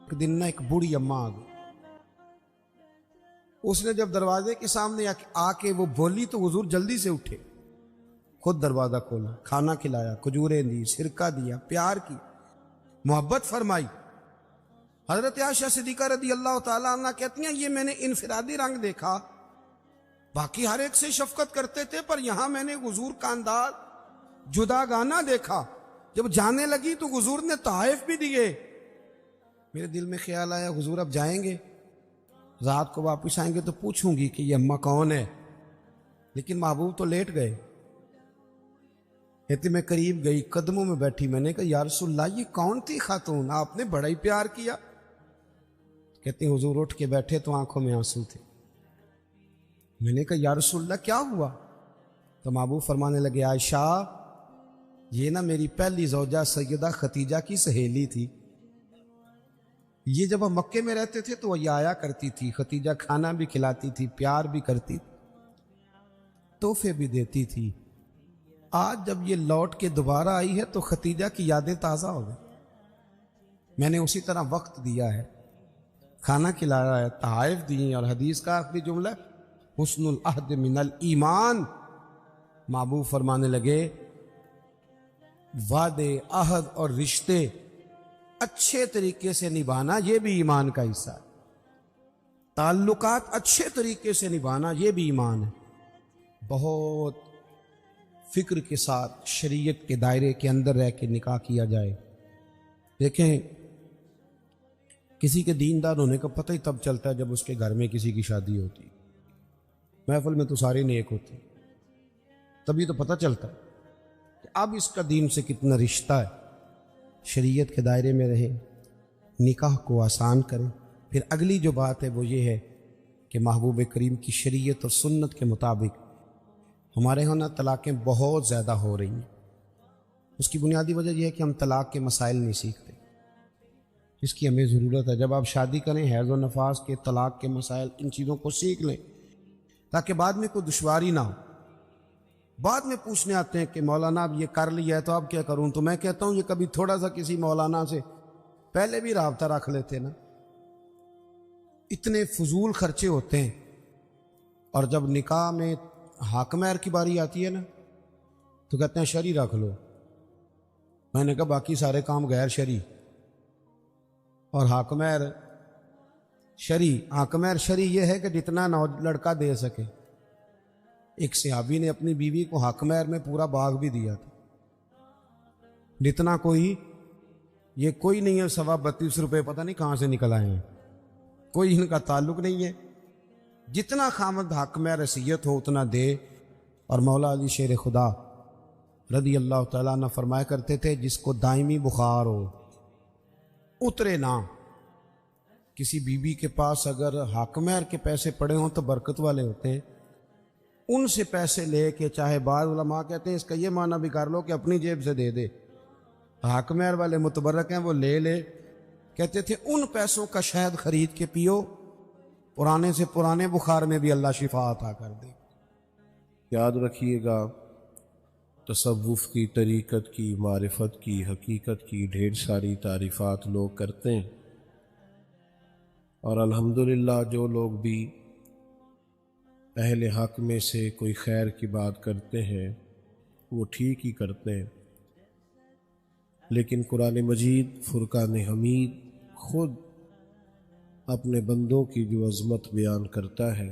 ایک دن ایک بوڑھی اماں آ گئی. اس نے جب دروازے کے سامنے آ کے وہ بولی تو حضور جلدی سے اٹھے, خود دروازہ کھولا, کھانا کھلایا, کھجوریں دی, سرکہ دیا, پیار کی, محبت فرمائی. حضرت عائشہ صدیقہ رضی اللہ تعالیٰ عنہ کہتی ہیں یہ میں نے انفرادی رنگ دیکھا, باقی ہر ایک سے شفقت کرتے تھے, پر یہاں میں نے حضور کا انداز جداگانہ دیکھا. جب جانے لگی تو حضور نے تحائف بھی دیے. میرے دل میں خیال آیا حضور اب جائیں گے, رات کو واپس آئیں گے تو پوچھوں گی کہ یہ اماں کون ہے, لیکن محبوب تو لیٹ گئے. کہتی میں قریب گئی, قدموں میں بیٹھی, میں نے کہا یا رسول اللہ یہ کون تھی خاتون, آپ نے بڑا ہی پیار کیا. کہتے ہیں حضور اٹھ کے بیٹھے تو آنکھوں میں آنسو تھے. میں نے کہا یا رسول اللہ کیا ہوا؟ تو محبوب فرمانے لگے عائشہ یہ نا میری پہلی زوجہ سیدہ ختیجہ کی سہیلی تھی. یہ جب ہم مکے میں رہتے تھے تو یہ آیا کرتی تھی, ختیجہ کھانا بھی کھلاتی تھی, پیار بھی کرتی تھی, تحفے بھی دیتی تھی. آج جب یہ لوٹ کے دوبارہ آئی ہے تو ختیجہ کی یادیں تازہ ہو گئی. میں نے اسی طرح وقت دیا ہے, کھانا کھلایا ہے, تحائف دی, اور حدیث کا آخری جملہ حسن العہد من الایمان. محبوب فرمانے لگے وعدے, عہد اور رشتے اچھے طریقے سے نبھانا یہ بھی ایمان کا حصہ ہے. تعلقات اچھے طریقے سے نبھانا یہ بھی ایمان ہے. بہت فکر کے ساتھ شریعت کے دائرے کے اندر رہ کے نکاح کیا جائے. دیکھیں کسی کے دیندار ہونے کا پتہ ہی تب چلتا ہے جب اس کے گھر میں کسی کی شادی ہوتی. محفل میں تو سارے نیک ہوتے, تبھی تو پتہ چلتا ہے کہ اب اس کا دین سے کتنا رشتہ ہے. شریعت کے دائرے میں رہے, نکاح کو آسان کریں. پھر اگلی جو بات ہے وہ یہ ہے کہ محبوب کریم کی شریعت اور سنت کے مطابق ہمارے ہاں نا طلاقیں بہت زیادہ ہو رہی ہیں. اس کی بنیادی وجہ یہ ہے کہ ہم طلاق کے مسائل نہیں سیکھتے, اس کی ہمیں ضرورت ہے. جب آپ شادی کریں حیض و نفاس کے, طلاق کے مسائل, ان چیزوں کو سیکھ لیں تاکہ بعد میں کوئی دشواری نہ ہو. بعد میں پوچھنے آتے ہیں کہ مولانا اب یہ کر لیا ہے تو اب کیا کروں, تو میں کہتا ہوں یہ کبھی تھوڑا سا کسی مولانا سے پہلے بھی رابطہ رکھ لیتے نا. اتنے فضول خرچے ہوتے ہیں. اور جب نکاح میں حق مہر کی باری آتی ہے نا تو کہتے ہیں شرعی رکھ لو. میں نے کہا باقی سارے کام غیر شرعی, اور حق مہر شرعی. حق مہر شرعی یہ ہے کہ جتنا لڑکا دے سکے. ایک صحابی نے اپنی بیوی کو حق مہر میں پورا باغ بھی دیا تھا, جتنا کوئی, یہ کوئی نہیں ہے 32.5 روپے پتہ نہیں کہاں سے نکل آئے ہیں, کوئی ان کا تعلق نہیں ہے. جتنا خامد حق مہر حیثیت ہو اتنا دے. اور مولا علی شیر خدا رضی اللہ تعالیٰ عنہ فرمایا کرتے تھے جس کو دائمی بخار ہو اترے نہ. کسی بیوی کے پاس اگر حق مہر کے پیسے پڑے ہوں تو برکت والے ہوتے ہیں, ان سے پیسے لے کے, چاہے بعض علماء کہتے ہیں اس کا یہ معنی بھی کر لو کہ اپنی جیب سے دے دے. حق مہر والے متبرک ہیں, وہ لے کہتے تھے ان پیسوں کا شہد خرید کے پیو, پرانے سے پرانے بخار میں بھی اللہ شفا عطا کر دے. یاد رکھیے گا تصوف کی, طریقت کی, معرفت کی, حقیقت کی ڈھیر ساری تعریفات لوگ کرتے ہیں, اور الحمدللہ جو لوگ بھی اہل حق میں سے کوئی خیر کی بات کرتے ہیں وہ ٹھیک ہی کرتے ہیں. لیکن قرآن مجید فرقان حمید خود اپنے بندوں کی جو عظمت بیان کرتا ہے,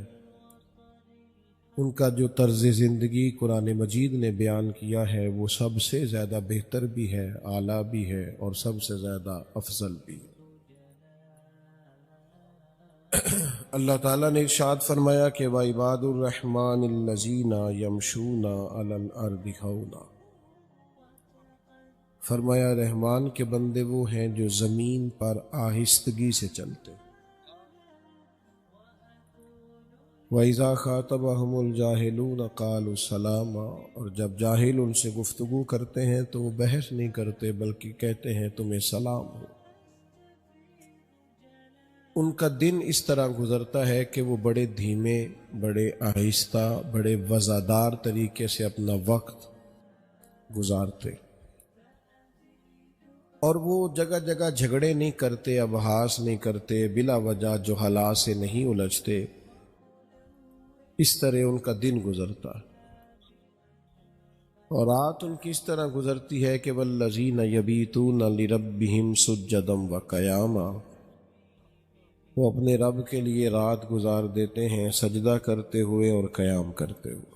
ان کا جو طرز زندگی قرآن مجید نے بیان کیا ہے وہ سب سے زیادہ بہتر بھی ہے, اعلیٰ بھی ہے, اور سب سے زیادہ افضل بھی ہے. اللہ تعالیٰ نے ارشاد فرمایا کہ وَعِبَادُ الرَّحْمَٰنِ الَّذِينَ يَمْشُونَ عَلَى الْأَرْضِ هَوْنًا. فرمایا رحمان کے بندے وہ ہیں جو زمین پر آہستگی سے چلتے. وَإِذَا خَاطَبَهُمُ الْجَاهِلُونَ قَالُوا سَلَامًا. اور جب جاہل ان سے گفتگو کرتے ہیں تو وہ بحث نہیں کرتے بلکہ کہتے ہیں تمہیں سلام ہو. ان کا دن اس طرح گزرتا ہے کہ وہ بڑے دھیمے, بڑے آہستہ, بڑے وزادار طریقے سے اپنا وقت گزارتے. اور وہ جگہ جگہ جھگڑے نہیں کرتے، ابحاث نہیں کرتے، بلا وجہ جہلا سے نہیں الجھتے۔ اس طرح ان کا دن گزرتا ہے، اور رات ان کی اس طرح گزرتی ہے کہ والذین یبیتون لربہم سجدا وقیاما، وہ اپنے رب کے لیے رات گزار دیتے ہیں سجدہ کرتے ہوئے اور قیام کرتے ہوئے۔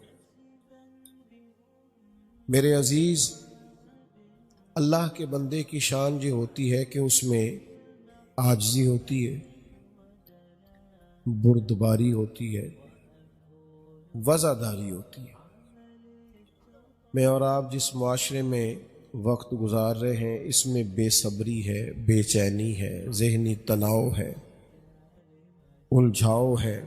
میرے عزیز، اللہ کے بندے کی شان یہ ہوتی ہے کہ اس میں عاجزی ہوتی ہے، بردباری ہوتی ہے، وزاداری ہوتی ہے۔ میں اور آپ جس معاشرے میں وقت گزار رہے ہیں، اس میں بے صبری ہے، بے چینی ہے، ذہنی تناؤ ہے، الجھاؤ ہے۔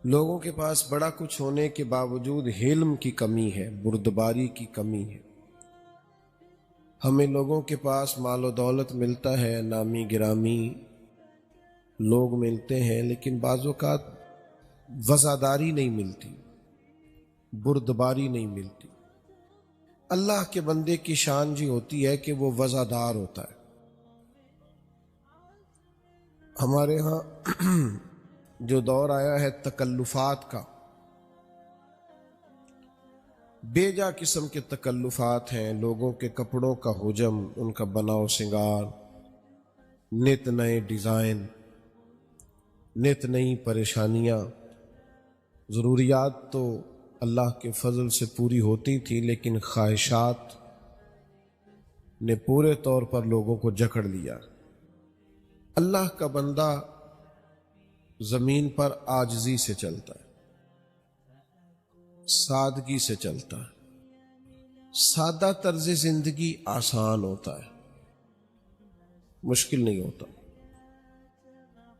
لوگوں کے پاس بڑا کچھ ہونے کے باوجود حلم کی کمی ہے، بردباری کی کمی ہے۔ ہمیں لوگوں کے پاس مال و دولت ملتا ہے، نامی گرامی لوگ ملتے ہیں، لیکن بعض اوقات وزاداری نہیں ملتی، بردباری نہیں ملتی۔ اللہ کے بندے کی شان جی ہوتی ہے کہ وہ وزادار ہوتا ہے۔ ہمارے ہاں جو دور آیا ہے تکلفات کا، بے جا قسم کے تکلفات ہیں، لوگوں کے کپڑوں کا حجم، ان کا بناؤ سنگار، نت نئے ڈیزائن، نت نئی پریشانیاں۔ ضروریات تو اللہ کے فضل سے پوری ہوتی تھی، لیکن خواہشات نے پورے طور پر لوگوں کو جکڑ لیا۔ اللہ کا بندہ زمین پر عاجزی سے چلتا ہے، سادگی سے چلتا ہے۔ سادہ طرز زندگی آسان ہوتا ہے، مشکل نہیں ہوتا۔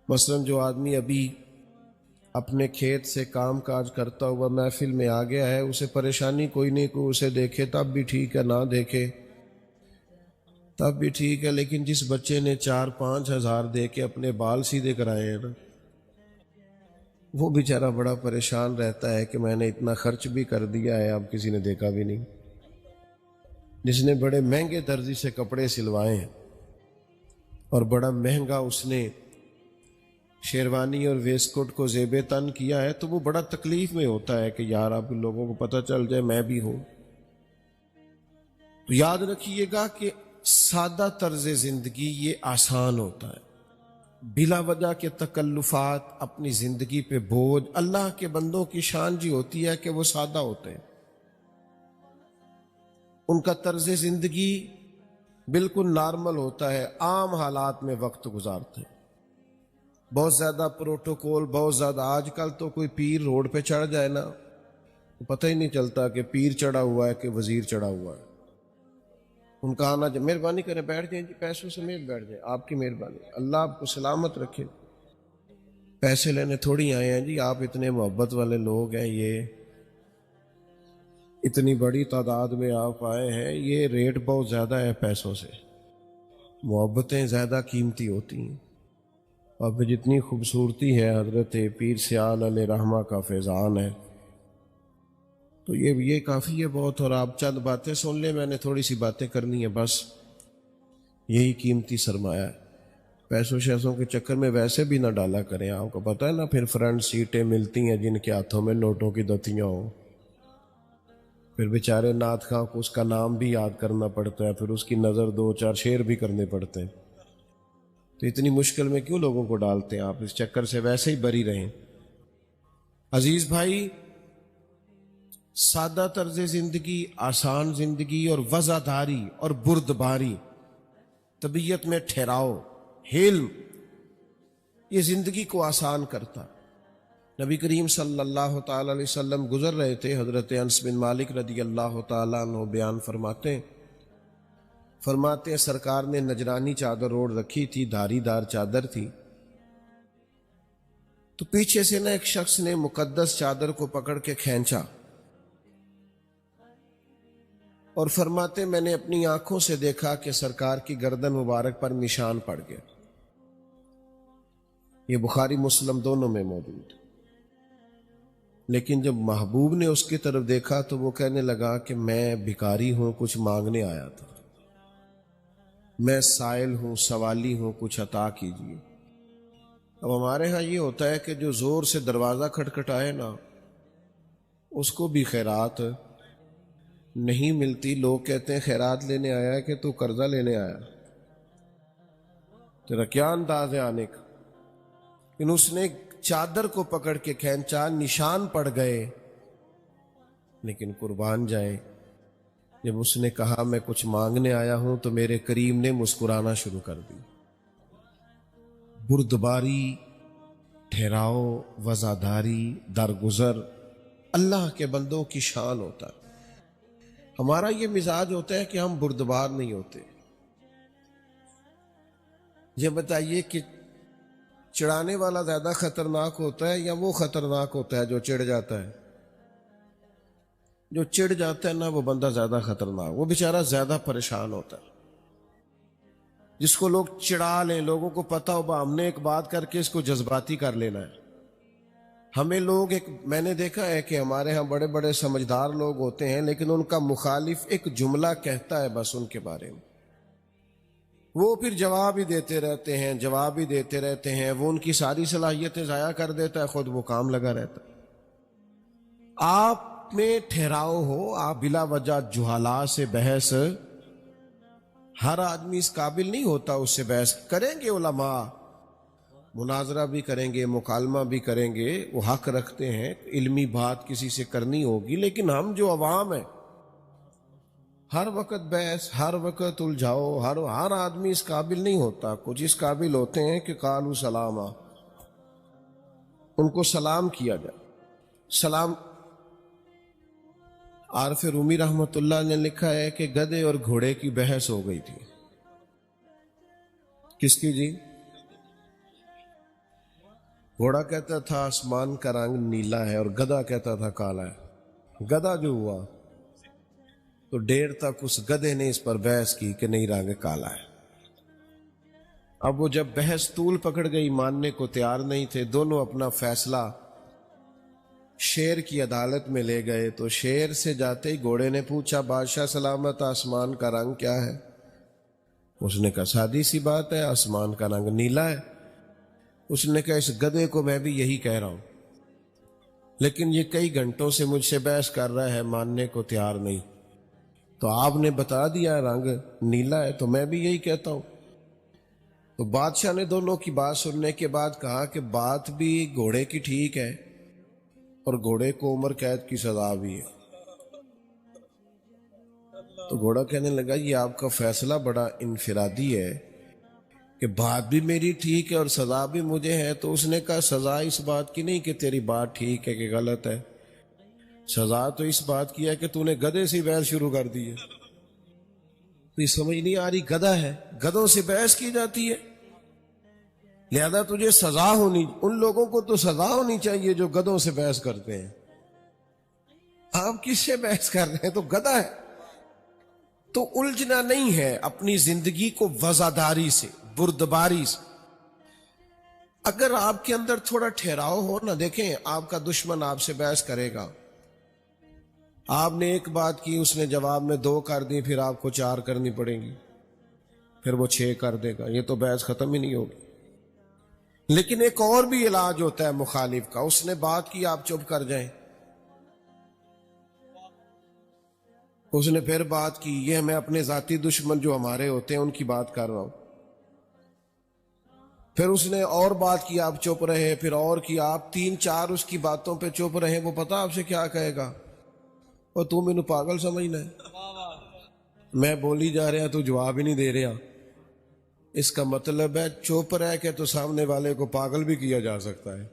مثلا جو آدمی ابھی اپنے کھیت سے کام کاج کرتا ہوا محفل میں آ گیا ہے، اسے پریشانی کوئی نہیں، کوئی اسے دیکھے تب بھی ٹھیک ہے، نہ دیکھے تب بھی ٹھیک ہے، لیکن جس بچے نے 4-5 ہزار دے کے اپنے بال سیدھے کرائے ہیں نا، وہ بیچارہ بڑا پریشان رہتا ہے کہ میں نے اتنا خرچ بھی کر دیا ہے، اب کسی نے دیکھا بھی نہیں۔ جس نے بڑے مہنگے درزی سے کپڑے سلوائے ہیں اور بڑا مہنگا اس نے شیروانی اور ویسٹ کوٹ کو زیب تن کیا ہے، تو وہ بڑا تکلیف میں ہوتا ہے کہ یار اب لوگوں کو پتہ چل جائے میں بھی ہوں۔ تو یاد رکھیے گا کہ سادہ طرز زندگی یہ آسان ہوتا ہے، بلا وجہ کے تکلفات، اپنی زندگی پہ بوجھ۔ اللہ کے بندوں کی شان جی ہوتی ہے کہ وہ سادہ ہوتے ہیں، ان کا طرز زندگی بالکل نارمل ہوتا ہے، عام حالات میں وقت گزارتے ہیں۔ بہت زیادہ پروٹوکول، بہت زیادہ، آج کل تو کوئی پیر روڈ پہ چڑھ جائے نا، پتہ ہی نہیں چلتا کہ پیر چڑھا ہوا ہے کہ وزیر چڑھا ہوا ہے۔ ان کا آنا، مہربانی کریں بیٹھ جائیں جی، پیسوں سمیت بیٹھ جائیں، آپ کی مہربانی، اللہ آپ کو سلامت رکھے۔ پیسے لینے تھوڑی آئے ہیں جی، آپ اتنے محبت والے لوگ ہیں، یہ اتنی بڑی تعداد میں آپ آئے ہیں، یہ ریٹ بہت زیادہ ہے پیسوں سے، محبتیں زیادہ قیمتی ہوتی ہیں۔ اور پھر جتنی خوبصورتی ہے حضرت پیر سیال علیہ رحمہ کا فیضان ہے، تو یہ کافی ہے بہت۔ اور آپ چند باتیں سن لیں، میں نے تھوڑی سی باتیں کرنی ہیں بس، یہی قیمتی سرمایہ ہے۔ پیسوں شیسوں کے چکر میں ویسے بھی نہ ڈالا کریں، آپ کو پتہ ہے نا، پھر فرنٹ سیٹیں ملتی ہیں جن کے ہاتھوں میں نوٹوں کی دتیاں ہوں، پھر بیچارے نعت خواں کو اس کا نام بھی یاد کرنا پڑتا ہے، پھر اس کی نظر 2-4 شعر بھی کرنے پڑتے ہیں۔ تو اتنی مشکل میں کیوں لوگوں کو ڈالتے ہیں؟ آپ اس چکر سے ویسے ہی بری رہیں۔ عزیز بھائی، سادہ طرز زندگی، آسان زندگی اور وزاداری اور بردباری، طبیعت میں ٹھہراؤ، حلم، یہ زندگی کو آسان کرتا۔ نبی کریم صلی اللہ تعالی علیہ وسلم گزر رہے تھے، حضرت انس بن مالک رضی اللہ تعالیٰ عنہ بیان فرماتے ہیں سرکار نے نجرانی چادر اوڑھ رکھی تھی، دھاری دار چادر تھی، تو پیچھے سے ایک شخص نے مقدس چادر کو پکڑ کے کھینچا اور فرماتے میں نے اپنی آنکھوں سے دیکھا کہ سرکار کی گردن مبارک پر نشان پڑ گیا۔ یہ بخاری مسلم دونوں میں موجود۔ لیکن جب محبوب نے اس کی طرف دیکھا تو وہ کہنے لگا کہ میں بھکاری ہوں، کچھ مانگنے آیا تھا۔ میں سائل ہوں، سوالی ہوں، کچھ عطا کیجیے۔ اب ہمارے ہاں یہ ہوتا ہے کہ جو زور سے دروازہ کھٹکھٹائے نا اس کو بھی خیرات نہیں ملتی۔ لوگ کہتے ہیں خیرات لینے آیا ہے کہ تو قرضہ لینے آیا، تیرا کیا انداز ہے آنے کا؟ لیکن اس نے چادر کو پکڑ کے کھینچا، نشان پڑ گئے، لیکن قربان جائیں جب اس نے کہا میں کچھ مانگنے آیا ہوں تو میرے کریم نے مسکرانا شروع کر دی۔ بردباری، ٹھہراؤ، وزاداری، درگزر اللہ کے بندوں کی شان ہوتا ہے۔ ہمارا یہ مزاج ہوتا ہے کہ ہم بردبار نہیں ہوتے۔ یہ بتائیے کہ چڑھانے والا زیادہ خطرناک ہوتا ہے یا وہ خطرناک ہوتا ہے جو چڑھ جاتا ہے؟ جو چڑھ جاتا ہے نا وہ بندہ زیادہ خطرناک، وہ بیچارہ زیادہ پریشان ہوتا ہے۔ جس کو لوگ چڑھا لیں، لوگوں کو پتا ہو ہم نے ایک بات کر کے اس کو جذباتی کر لینا ہے۔ ہمیں لوگ میں نے دیکھا ہے کہ ہمارے ہاں بڑے بڑے سمجھدار لوگ ہوتے ہیں، لیکن ان کا مخالف ایک جملہ کہتا ہے بس ان کے بارے میں، وہ پھر جواب ہی دیتے رہتے ہیں، جواب ہی دیتے رہتے ہیں، وہ ان کی ساری صلاحیتیں ضائع کر دیتا ہے، خود وہ کام لگا رہتا ہے۔ آپ میں ٹھہراؤ ہو، آپ بلا وجہ جہالا سے بحث، ہر آدمی اس قابل نہیں ہوتا اس سے بحث کریں گے۔ علماء مناظرہ بھی کریں گے، مکالمہ بھی کریں گے، وہ حق رکھتے ہیں، علمی بات کسی سے کرنی ہوگی، لیکن ہم جو عوام ہیں ہر وقت بحث، ہر وقت الجھاؤ، ہر آدمی اس قابل نہیں ہوتا۔ کچھ اس قابل ہوتے ہیں کہ قالوا سلاما، ان کو سلام کیا جائے۔ سلام عارف رومی رحمت اللہ نے لکھا ہے کہ گدھے اور گھوڑے کی بحث ہو گئی تھی۔ کس کی جی؟ گھوڑا کہتا تھا آسمان کا رنگ نیلا ہے اور گدھا کہتا تھا کالا ہے۔ گدھا جو ہوا تو دیر تک اس گدھے نے اس پر بحث کی کہ نہیں رنگ کالا ہے۔ اب وہ جب بحث طول پکڑ گئی، ماننے کو تیار نہیں تھے، دونوں اپنا فیصلہ شیر کی عدالت میں لے گئے۔ تو شیر سے جاتے ہی گھوڑے نے پوچھا بادشاہ سلامت آسمان کا رنگ کیا ہے؟ اس نے کہا سادی سی بات ہے، آسمان کا رنگ نیلا ہے۔ اس نے کہا اس گدھے کو میں بھی یہی کہہ رہا ہوں، لیکن یہ کئی گھنٹوں سے مجھ سے بحث کر رہا ہے، ماننے کو تیار نہیں، تو آپ نے بتا دیا رنگ نیلا ہے تو میں بھی یہی کہتا ہوں۔ تو بادشاہ نے دونوں کی بات سننے کے بعد کہا کہ بات بھی گھوڑے کی ٹھیک ہے اور گھوڑے کو عمر قید کی سزا بھی ہے۔ تو گھوڑا کہنے لگا یہ آپ کا فیصلہ بڑا انفرادی ہے کہ بات بھی میری ٹھیک ہے اور سزا بھی مجھے ہے۔ تو اس نے کہا سزا اس بات کی نہیں کہ تیری بات ٹھیک ہے کہ غلط ہے، سزا تو اس بات کی ہے کہ تو نے گدھے سے بحث شروع کر دی ہے۔ تو یہ سمجھ نہیں آ رہی، گدھا ہے، گدھوں سے بحث کی جاتی ہے، لہذا تجھے سزا ہونی، ان لوگوں کو تو سزا ہونی چاہیے جو گدھوں سے بحث کرتے ہیں۔ آپ کس سے بحث کر رہے ہیں؟ تو گدھا ہے۔ تو الجھنا نہیں ہے اپنی زندگی کو وزاداری سے، بردباری سے۔ اگر آپ کے اندر تھوڑا ٹھہراؤ ہو نا، دیکھیں آپ کا دشمن آپ سے بحث کرے گا، آپ نے ایک بات کی، اس نے جواب میں 2 کر دی، پھر آپ کو 4 کرنی پڑیں گی، پھر وہ 6 کر دے گا، یہ تو بحث ختم ہی نہیں ہوگی۔ لیکن ایک اور بھی علاج ہوتا ہے مخالف کا، اس نے بات کی آپ چپ کر جائیں، اس نے پھر بات کی، یہ میں اپنے ذاتی دشمن جو ہمارے ہوتے ہیں ان کی بات کر رہا ہوں، پھر اس نے اور بات کی آپ چپ رہے، پھر اور کی، آپ 3-4 اس کی باتوں پہ چپ رہے، وہ پتا آپ سے کیا کہے گا، اور تو مینوں پاگل سمجھنا ہے، میں بولی جا رہا تو جواب ہی نہیں دے رہا۔ اس کا مطلب ہے چپ رہ کے تو سامنے والے کو پاگل بھی کیا جا سکتا ہے،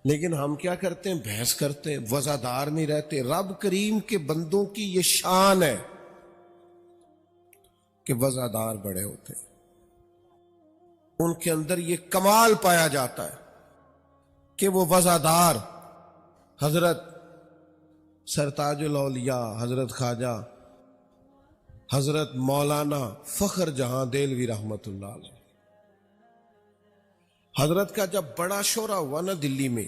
لیکن ہم کیا کرتے ہیں؟ بحث کرتے ہیں، وزادار نہیں رہتے۔ رب کریم کے بندوں کی یہ شان ہے کہ وزادار بڑے ہوتے ہیں، ان کے اندر یہ کمال پایا جاتا ہے کہ وہ وزادار۔ حضرت سرتاج الاولیاء حضرت خواجہ حضرت مولانا فخر جہاں دہلوی رحمت اللہ علیہ، حضرت کا جب بڑا شورا ہوا نا دلی میں،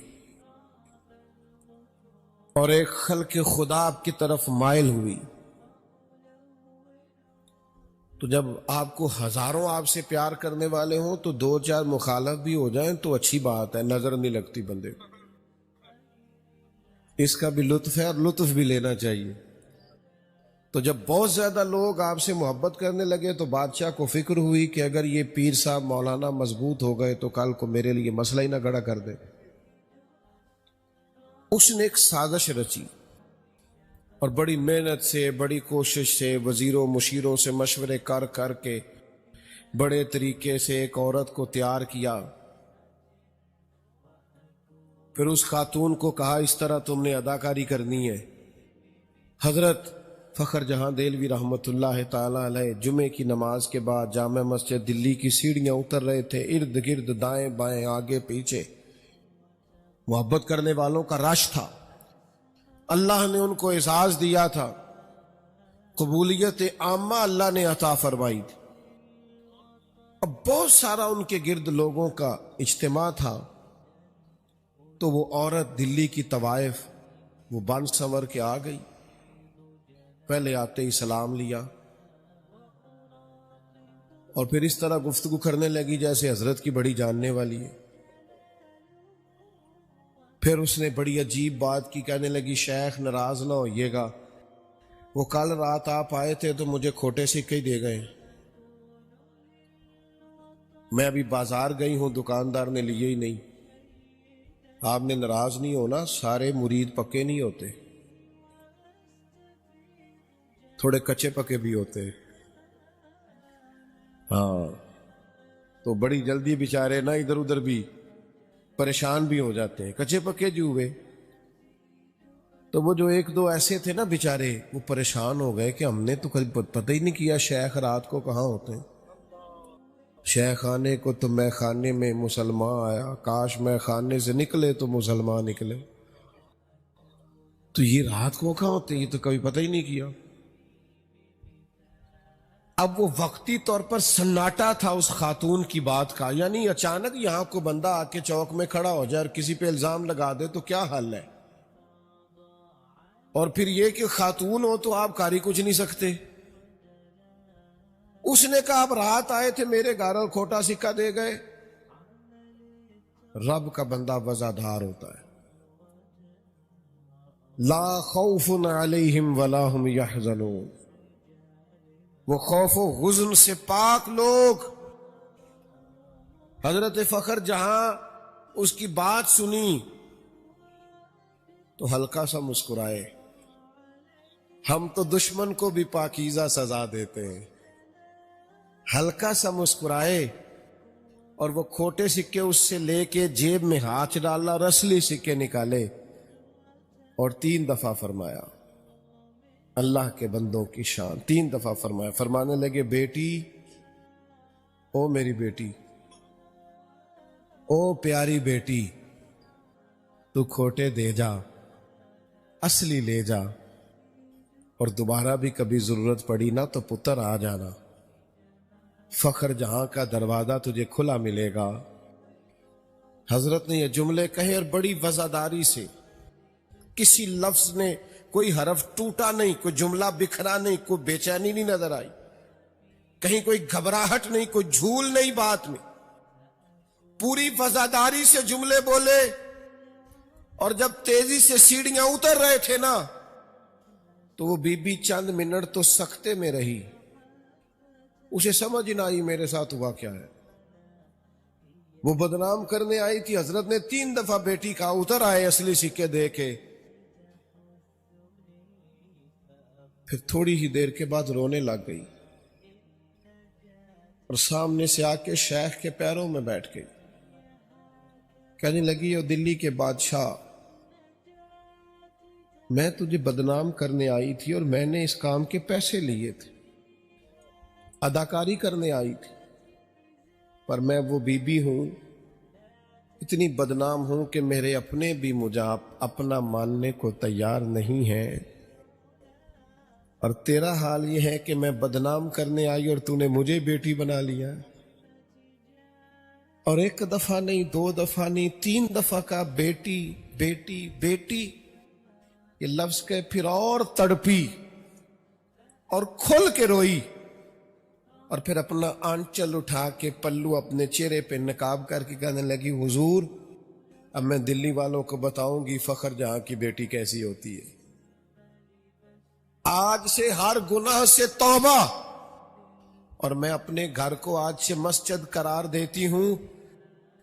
اور ایک خلق خدا کی طرف مائل ہوئی، تو جب آپ کو ہزاروں آپ سے پیار کرنے والے ہوں تو 2-4 مخالف بھی ہو جائیں تو اچھی بات ہے، نظر نہیں لگتی بندے کو۔ اس کا بھی لطف ہے اور لطف بھی لینا چاہیے۔ تو جب بہت زیادہ لوگ آپ سے محبت کرنے لگے تو بادشاہ کو فکر ہوئی کہ اگر یہ پیر صاحب مولانا مضبوط ہو گئے تو کل کو میرے لیے مسئلہ ہی نہ کھڑا کر دے۔ اس نے ایک سازش رچی اور بڑی محنت سے، بڑی کوشش سے، وزیروں مشیروں سے مشورے کر کر کے بڑے طریقے سے ایک عورت کو تیار کیا۔ پھر اس خاتون کو کہا اس طرح تم نے اداکاری کرنی ہے۔ حضرت فخر جہاں دہلوی رحمۃ اللہ تعالی علیہ جمعے کی نماز کے بعد جامع مسجد دلی کی سیڑھیاں اتر رہے تھے، ارد گرد دائیں بائیں آگے پیچھے محبت کرنے والوں کا رش تھا۔ اللہ نے ان کو اعزاز دیا تھا، قبولیت عامہ اللہ نے عطا فرمائی تھی۔ اب بہت سارا ان کے گرد لوگوں کا اجتماع تھا، تو وہ عورت دلی کی طوائف وہ بن سنور کے آ گئی۔ پہلے آتے ہی سلام لیا اور پھر اس طرح گفتگو کرنے لگی جیسے حضرت کی بڑی جاننے والی ہے۔ پھر اس نے بڑی عجیب بات کی، کہنے لگی شیخ ناراض نہ ہوئیے گا، وہ کل رات آپ آئے تھے تو مجھے کھوٹے سکے ہی دے گئے، میں ابھی بازار گئی ہوں دکاندار نے لیے ہی نہیں۔ آپ نے ناراض نہیں ہونا، سارے مرید پکے نہیں ہوتے، تھوڑے کچے پکے بھی ہوتے۔ ہاں تو بڑی جلدی بیچارے نہ ادھر ادھر بھی پریشان بھی ہو جاتے ہیں، کچے پکے جو ہوئے۔ تو وہ جو 1-2 ایسے تھے نا بیچارے، وہ پریشان ہو گئے کہ ہم نے تو کبھی پتہ ہی نہیں کیا شیخ رات کو کہاں ہوتے ہیں۔ شیخ آنے کو تو میں خانے میں مسلمان آیا، کاش میں خانے سے نکلے تو مسلمان نکلے، تو یہ رات کو کہاں ہوتے ہیں، یہ تو کبھی پتہ ہی نہیں کیا۔ اب وہ وقتی طور پر سناٹا تھا اس خاتون کی بات کا، یعنی اچانک یہاں کو بندہ آ کے چوک میں کھڑا ہو جائے اور کسی پہ الزام لگا دے تو کیا حل ہے، اور پھر یہ کہ خاتون ہو تو آپ کاری کچھ نہیں سکتے۔ اس نے کہا آپ رات آئے تھے میرے گھر اور کھوٹا سکہ دے گئے۔ رب کا بندہ وزادار ہوتا ہے۔ لا خوف علیہم ولا ہم یحزنون، وہ خوف و غزن سے پاک لوگ۔ حضرت فخر جہاں اس کی بات سنی تو ہلکا سا مسکرائے۔ ہم تو دشمن کو بھی پاکیزہ سزا دیتے ہیں۔ ہلکا سا مسکرائے اور وہ کھوٹے سکے اس سے لے کے جیب میں ہاتھ ڈالا اور اصلی سکے نکالے اور 3 دفعہ فرمایا، اللہ کے بندوں کی شان، 3 دفعہ فرمایا۔ فرمانے لگے بیٹی، او میری بیٹی، او پیاری بیٹی، تو کھوٹے دے جا، اصلی لے جا، اور دوبارہ بھی کبھی ضرورت پڑی نا تو پتر آ جانا، فخر جہاں کا دروازہ تجھے کھلا ملے گا۔ حضرت نے یہ جملے کہے اور بڑی وزاداری سے، کسی لفظ نے کوئی حرف ٹوٹا نہیں، کوئی جملہ بکھرا نہیں، کوئی بے چینی نہیں نظر آئی، کہیں کوئی گھبراہٹ نہیں، کوئی جھول نہیں بات میں، پوری وزاداری سے جملے بولے۔ اور جب تیزی سے سیڑھیاں اتر رہے تھے نا تو وہ بی بی چند منٹ تو سکتے میں رہی، اسے سمجھ نہ آئی میرے ساتھ ہوا کیا ہے۔ وہ بدنام کرنے آئی تھی، حضرت نے 3 دفعہ بیٹی کہا، اتر آئے اصلی سکے دے کے۔ پھر تھوڑی ہی دیر کے بعد رونے لگ گئی اور سامنے سے آ کے شیخ کے پیروں میں بیٹھ گئی، کہنے لگی او دلی کے بادشاہ، میں تجھے بدنام کرنے آئی تھی اور میں نے اس کام کے پیسے لیے تھے، اداکاری کرنے آئی تھی، پر میں وہ بی بی ہوں، اتنی بدنام ہوں کہ میرے اپنے بھی مجھے اپنا ماننے کو تیار نہیں ہیں، اور تیرا حال یہ ہے کہ میں بدنام کرنے آئی اور تو نے مجھے بیٹی بنا لیا۔ اور 1 دفعہ نہیں، 2 دفعہ نہیں، 3 دفعہ کا بیٹی بیٹی بیٹی، یہ لفظ کے پھر اور تڑپی اور کھل کے روئی اور پھر اپنا آنچل اٹھا کے پلو اپنے چہرے پہ نقاب کر کے کہنے لگی حضور اب میں دلی والوں کو بتاؤں گی فخر جہاں کی بیٹی کیسی ہوتی ہے. آج سے ہر گناہ سے توبہ، اور میں اپنے گھر کو آج سے مسجد قرار دیتی ہوں.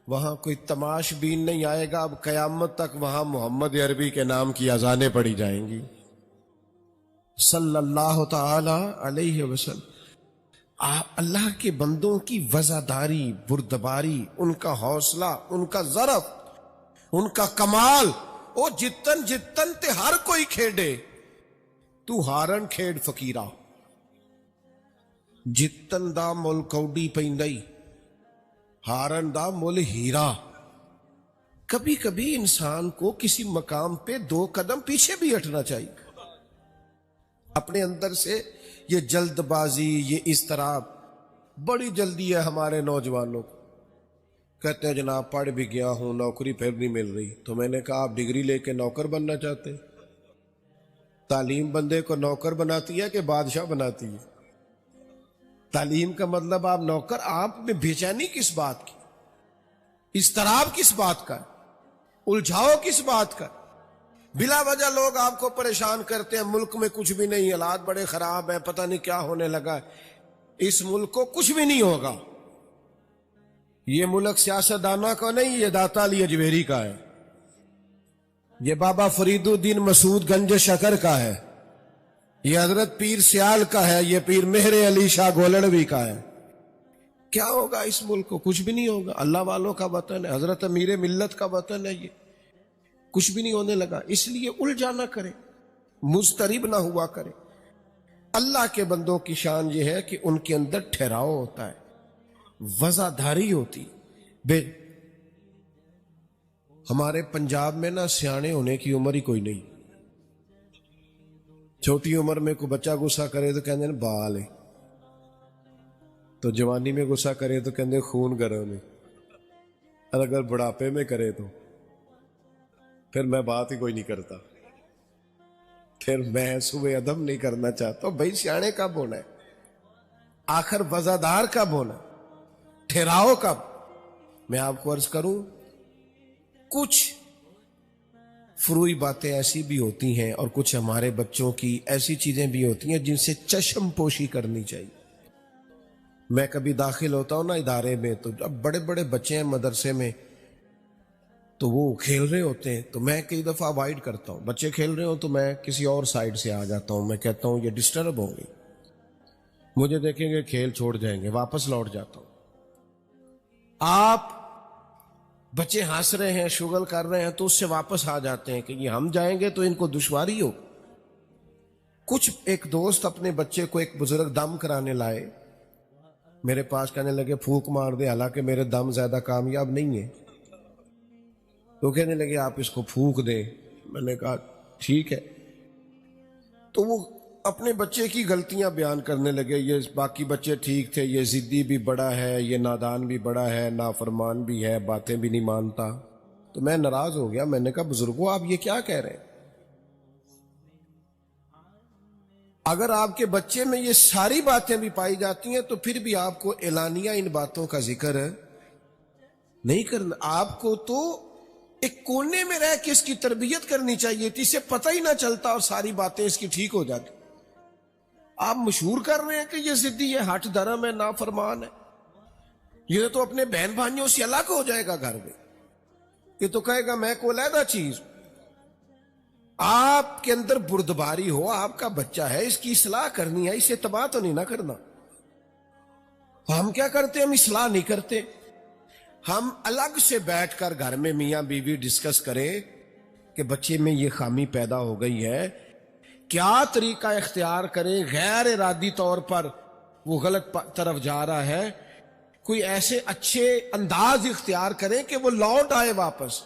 وہاں کوئی تماش بین نہیں آئے گا. اب قیامت تک وہاں محمد عربی کے نام کی اذانیں پڑھی جائیں گی صلی اللہ تعالی علیہ وسلم. اللہ کے بندوں کی وزاداری، بردباری، ان کا حوصلہ، ان کا ظرف، ان کا کمال. او جتن جتن تے ہر کوئی کھیڈے تو ہارن کھیڈ فقیرہ. جتن دا مل کوڈی پیندئی ہارن دا مل ہیرا. کبھی کبھی انسان کو کسی مقام پہ 2 قدم پیچھے بھی ہٹنا چاہیے. اپنے اندر سے یہ جلد بازی، یہ اضطراب، بڑی جلدی ہے ہمارے نوجوانوں کو. کہتے ہیں جناب پڑھ بھی گیا ہوں نوکری پھر نہیں مل رہی. تو میں نے کہا آپ ڈگری لے کے نوکر بننا چاہتے ہیں؟ تعلیم بندے کو نوکر بناتی ہے کہ بادشاہ بناتی ہے؟ تعلیم کا مطلب آپ نوکر. آپ میں بےچینی کس بات کی، اضطراب کس بات کا، الجھاؤ کس بات کا؟ بلا وجہ لوگ آپ کو پریشان کرتے ہیں. ملک میں کچھ بھی نہیں، حالات بڑے خراب ہیں، پتہ نہیں کیا ہونے لگا. اس ملک کو کچھ بھی نہیں ہوگا. یہ ملک سیاستدانوں کا نہیں، یہ داتا علی اجمیری کا ہے، یہ بابا فرید الدین مسعود گنج شکر کا ہے، یہ حضرت پیر سیال کا ہے، یہ پیر مہر علی شاہ گولڑوی کا ہے. کیا ہوگا اس ملک کو؟ کچھ بھی نہیں ہوگا. اللہ والوں کا وطن ہے، حضرت امیر ملت کا وطن ہے. یہ کچھ بھی نہیں ہونے لگا. اس لیے الجھا نہ کرے، مضطرب نہ ہوا کرے. اللہ کے بندوں کی شان یہ ہے کہ ان کے اندر ٹھہراؤ ہوتا ہے، وزاداری ہوتی. ہمارے پنجاب میں نا سیانے ہونے کی عمر ہی کوئی نہیں. چھوٹی عمر میں کوئی بچہ غصہ کرے تو کہتے ہیں بال ہے، تو جوانی میں غصہ کرے تو کہتے ہیں خون گرم ہے، اور اگر بڑھاپے میں کرے تو پھر میں بات ہی کوئی نہیں کرتا، پھر میں صبح ادب نہیں کرنا چاہتا. بھائی سیانے کب ہونا ہے؟ آخر وزادار کب ہونا؟ ٹھہراؤ کب؟ میں آپ کو عرض کروں، کچھ فروئی باتیں ایسی بھی ہوتی ہیں اور کچھ ہمارے بچوں کی ایسی چیزیں بھی ہوتی ہیں جن سے چشم پوشی کرنی چاہیے. میں کبھی داخل ہوتا ہوں نا ادارے میں، تو اب بڑے بڑے بچے ہیں مدرسے میں، تو وہ کھیل رہے ہوتے ہیں تو میں کئی دفعہ اوائڈ کرتا ہوں. بچے کھیل رہے ہوں تو میں کسی اور سائڈ سے آ جاتا ہوں. میں کہتا ہوں یہ ڈسٹرب ہوں گے، مجھے دیکھیں گے کھیل چھوڑ جائیں گے، واپس لوٹ جاتا ہوں. آپ بچے ہنس رہے ہیں، شغل کر رہے ہیں، تو اس سے واپس آ جاتے ہیں کہ یہ ہم جائیں گے تو ان کو دشواری ہو. کچھ ایک دوست اپنے بچے کو ایک بزرگ دم کرانے لائے میرے پاس، کہنے لگے پھونک مار دے، حالانکہ میرے دم زیادہ کامیاب نہیں ہے. تو کہنے لگے آپ اس کو پھونک دیں. میں نے کہا ٹھیک ہے. تو وہ اپنے بچے کی غلطیاں بیان کرنے لگے، یہ باقی بچے ٹھیک تھے، یہ ضدی بھی بڑا ہے، یہ نادان بھی بڑا ہے، نافرمان بھی ہے، باتیں بھی نہیں مانتا. تو میں ناراض ہو گیا. میں نے کہا بزرگوں آپ یہ کیا کہہ رہے ہیں؟ اگر آپ کے بچے میں یہ ساری باتیں بھی پائی جاتی ہیں تو پھر بھی آپ کو اعلانیہ ان باتوں کا ذکر نہیں کرنا. آپ کو تو ایک کونے میں رہ کے اس کی تربیت کرنی چاہیے تھی، اسے پتہ ہی نہ چلتا اور ساری باتیں اس کی ٹھیک ہو جاتی. آپ مشہور کر رہے ہیں کہ یہ ضدی ہے، ہٹ دھرم ہے، نافرمان ہے. یہ تو اپنے بہن بھائیوں سے الگ ہو جائے گا گھر میں. یہ تو کہے گا میں کو علیحدہ چیز. آپ کے اندر بردباری ہو، آپ کا بچہ ہے، اس کی اصلاح کرنی ہے، اسے تباہ تو نہیں نہ کرنا. ہم کیا کرتے؟ ہم اصلاح نہیں کرتے. ہم الگ سے بیٹھ کر گھر میں میاں بیوی ڈسکس کریں کہ بچے میں یہ خامی پیدا ہو گئی ہے، کیا طریقہ اختیار کریں، غیر ارادی طور پر وہ غلط طرف جا رہا ہے، کوئی ایسے اچھے انداز اختیار کریں کہ وہ لوٹ آئے واپس.